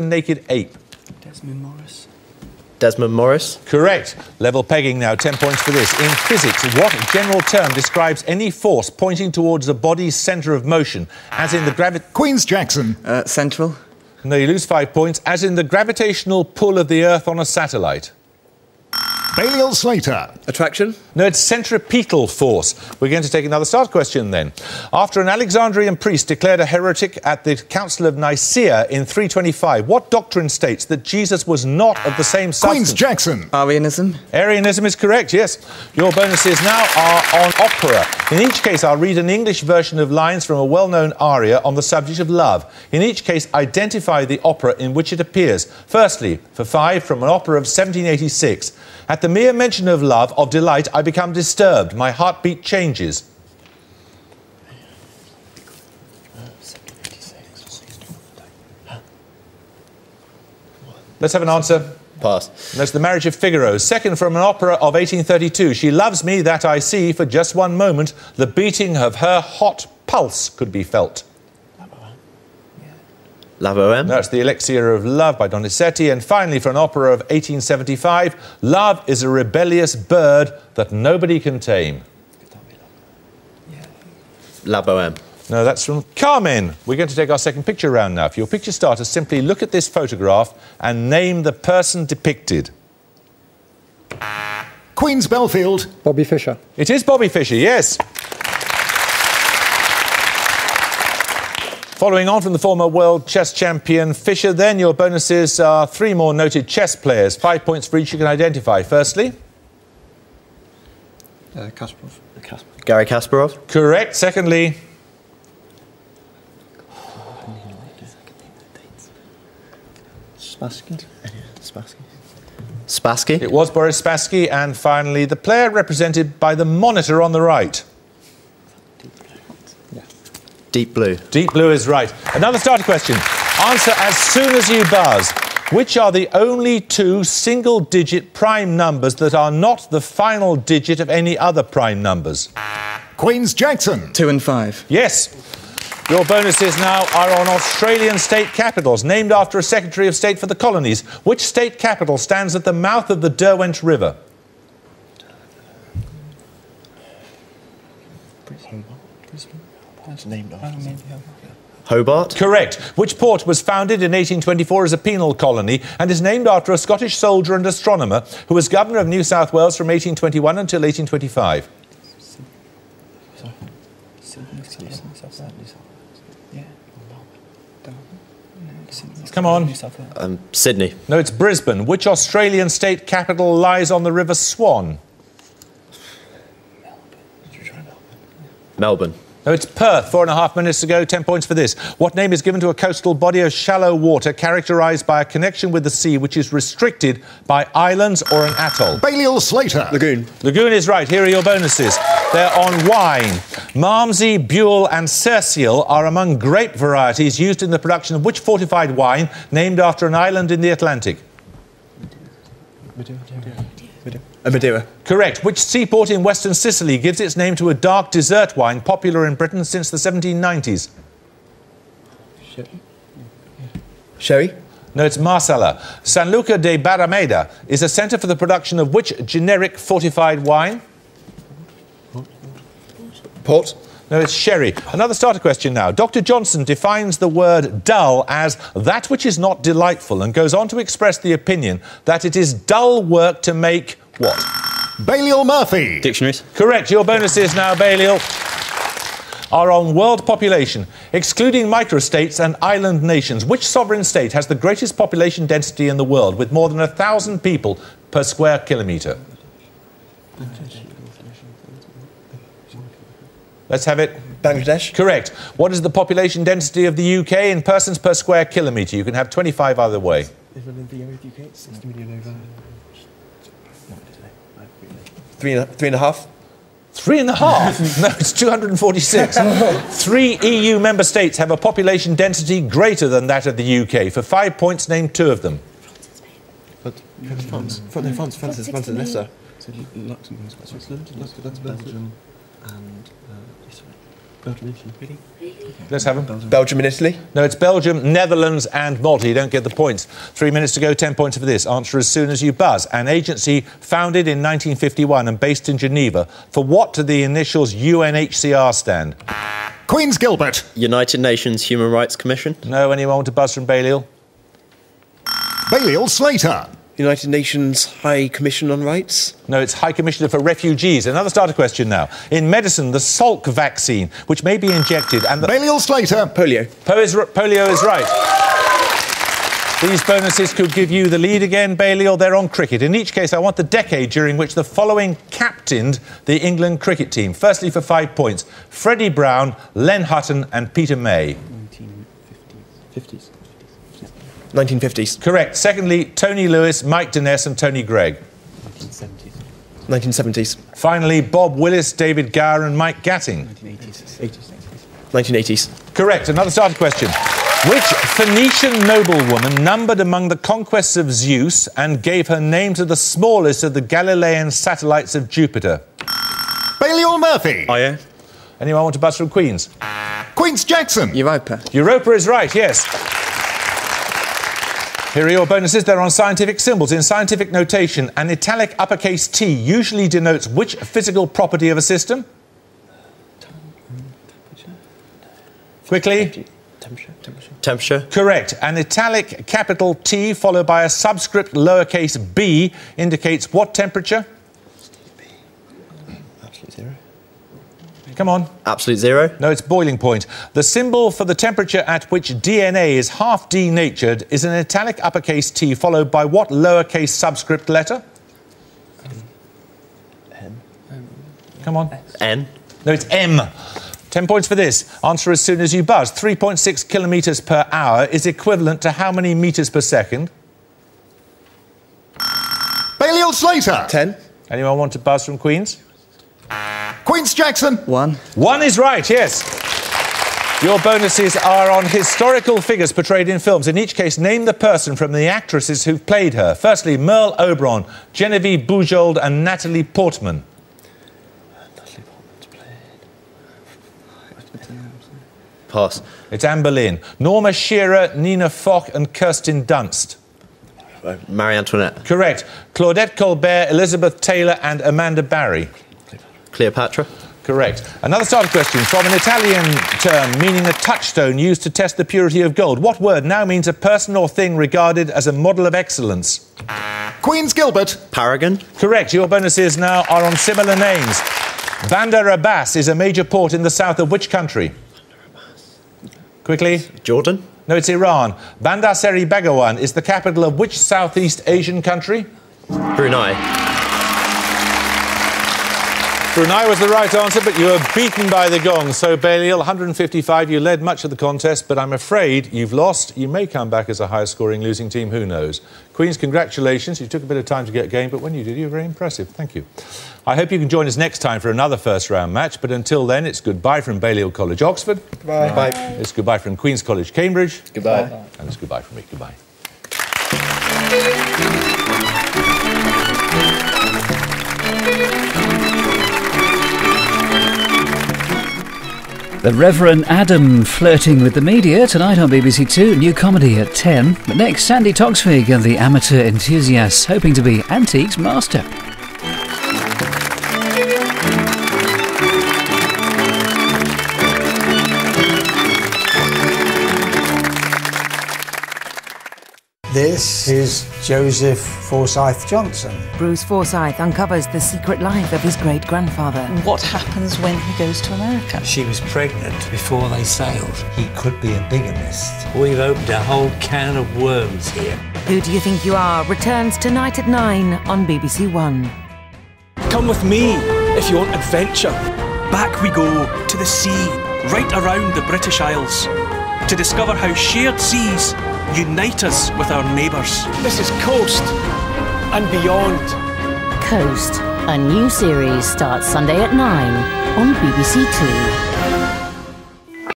the naked ape? Desmond Morris. Desmond Morris. Correct. Level pegging now, 10 points for this. In physics, what general term describes any force pointing towards a body's centre of motion, as in the Queen's Jackson. Central. No, you lose 5 points, as in the gravitational pull of the Earth on a satellite. Balliol Slater. Attraction? No, it's centripetal force. We're going to take another start question then. After an Alexandrian priest declared a heretic at the Council of Nicaea in 325, what doctrine states that Jesus was not of the same substance? Queen's Jackson. Arianism? Arianism is correct, yes. Your bonuses now are on opera. In each case, I'll read an English version of lines from a well-known aria on the subject of love. In each case, identify the opera in which it appears. Firstly, for 5, from an opera of 1786. At the mere mention of love, of delight, I become disturbed. My heartbeat changes. Let's have an answer. Pass. That's The Marriage of Figaro. Second, from an opera of 1832. She loves me, that I see, for just one moment. The beating of her hot pulse could be felt. La Bohème. That's The Elixir of Love by Donizetti. And finally, for an opera of 1875, love is a rebellious bird that nobody can tame. La Bohème. No, that's from Carmen. We're going to take our second picture round now. For your picture starter, simply look at this photograph and name the person depicted. Queen's Belfield. Bobby Fischer. It is Bobby Fischer, yes. Following on from the former world chess champion Fischer, then your bonuses are 3 more noted chess players. 5 points for each you can identify. Firstly? Kasparov. Garry Kasparov. Correct. Secondly? Spassky. Spassky. It was Boris Spassky. And finally, the player represented by the monitor on the right. Deep Blue. Deep Blue is right. Another starter question. Answer as soon as you buzz. Which are the only 2 single-digit prime numbers that are not the final digit of any other prime numbers? Queen's Jackson. 2 and 5. Yes. Your bonuses now are on Australian state capitals, named after a Secretary of State for the Colonies. Which state capital stands at the mouth of the Derwent River? Hobart. Correct. Which port was founded in 1824 as a penal colony and is named after a Scottish soldier and astronomer who was governor of New South Wales from 1821 until 1825? Come on. Sydney. No, it's Brisbane. Which Australian state capital lies on the River Swan? Melbourne. No, it's Perth. 4.5 minutes ago, 10 points for this. What name is given to a coastal body of shallow water characterised by a connection with the sea which is restricted by islands or an atoll? Balliol Slater. Lagoon. Lagoon is right. Here are your bonuses. They're on wine. Malmsey, Buell and Cercial are among grape varieties used in the production of which fortified wine named after an island in the Atlantic? Madeira. Correct. Which seaport in western Sicily gives its name to a dark dessert wine popular in Britain since the 1790s? Sherry. No, it's Marsala. San Luca de Barrameda is a centre for the production of which generic fortified wine? Port. No, it's sherry. Another starter question now. Dr. Johnson defines the word dull as that which is not delightful and goes on to express the opinion that it is dull work to make what? Balliol Murphy. Dictionaries. Correct. Your bonuses now, Balliol, are on world population. Excluding microstates and island nations, which sovereign state has the greatest population density in the world with more than 1,000 people per square kilometre? Let's have it. Bangladesh. Correct. What is the population density of the UK in persons per square kilometre? You can have 25 either way. 3.5. 3.5? No, it's 246. 3 EU member states have a population density greater than that of the UK. For 5 points, name 2 of them. France is lesser. Luxembourg, Switzerland, Belgium, and Let's have them. Belgium and Italy. No, it's Belgium, Netherlands and Malta. You don't get the points. 3 minutes to go, 10 points for this. Answer as soon as you buzz. An agency founded in 1951 and based in Geneva. For what do the initials UNHCR stand? Queen's Gilbert. United Nations Human Rights Commission. No, anyone want to buzz from Balliol? Balliol Slater. United Nations High Commission on Rights. No, it's High Commissioner for Refugees. Another starter question now. In medicine, the Salk vaccine, which may be injected and the... Balliol Slater. Polio. Polio is right. These bonuses could give you the lead again, Balliol. They're on cricket. In each case, I want the decade during which the following captained the England cricket team. Firstly, for 5 points, Freddie Brown, Len Hutton and Peter May. 1950s. Correct. Secondly, Tony Lewis, Mike Denness and Tony Gregg. 1970s. Finally, Bob Willis, David Gower and Mike Gatting. 1980s. Correct. Another starter question. Which Phoenician noblewoman numbered among the conquests of Zeus and gave her name to the smallest of the Galilean satellites of Jupiter? Balliol Murphy. Io. Anyone want to buzz from Queens? Queen's Jackson. Europa. Europa is right, yes. Here are your bonuses. They're on scientific symbols. In scientific notation, an italic uppercase T usually denotes which physical property of a system? Quickly. Temperature. Correct. An italic capital T followed by a subscript lowercase b indicates what temperature? Absolute zero. Come on. Absolute zero. No, it's boiling point. The symbol for the temperature at which DNA is half denatured is an italic uppercase T followed by what lowercase subscript letter? N. Come on. N. No, it's M. 10 points for this. Answer as soon as you buzz. 3.6 kilometres per hour is equivalent to how many metres per second? Balliol Slater. 10. Anyone want to buzz from Queens? Queen's Jackson. 1. 1 is right, yes. Your bonuses are on historical figures portrayed in films. In each case, name the person from the actresses who've played her. Firstly, Merle Oberon, Genevieve Bujold and Natalie Portman. Pass. It's Anne Boleyn. Norma Shearer, Nina Fock and Kirsten Dunst. Marie Antoinette. Correct. Claudette Colbert, Elizabeth Taylor and Amanda Barry. Cleopatra. Correct. Another starter question from an Italian term meaning a touchstone used to test the purity of gold. What word now means a person or thing regarded as a model of excellence? Queen's Gilbert. Paragon. Correct. Your bonuses now are on similar names. Bandar Abbas is a major port in the south of which country? Quickly. Jordan. No, it's Iran. Bandar Seri Begawan is the capital of which Southeast Asian country? Brunei. Brunei was the right answer, but you were beaten by the gong. So, Balliol, 155, you led much of the contest, but I'm afraid you've lost. You may come back as a high-scoring losing team, who knows? Queens, congratulations. You took a bit of time to get game, but when you did, you were very impressive. Thank you. I hope you can join us next time for another first-round match, but until then, it's goodbye from Balliol College, Oxford. Goodbye. Bye. It's goodbye from Queen's College, Cambridge. Goodbye. And it's goodbye from me. Goodbye. The Reverend Adam flirting with the media tonight on BBC Two. New comedy at 10. But next, Sandy Toksvig and the amateur enthusiasts hoping to be Antiques master. This is Joseph Forsyth Johnson. Bruce Forsyth uncovers the secret life of his great-grandfather. What happens when he goes to America? She was pregnant before they sailed. He could be a bigamist. We've opened a whole can of worms here. Who Do You Think You Are returns tonight at 9 on BBC One. Come with me if you want adventure. Back we go to the sea, right around the British Isles, to discover how shared seas unite us with our neighbours. This is Coast and Beyond. Coast, a new series starts Sunday at 9 on BBC Two.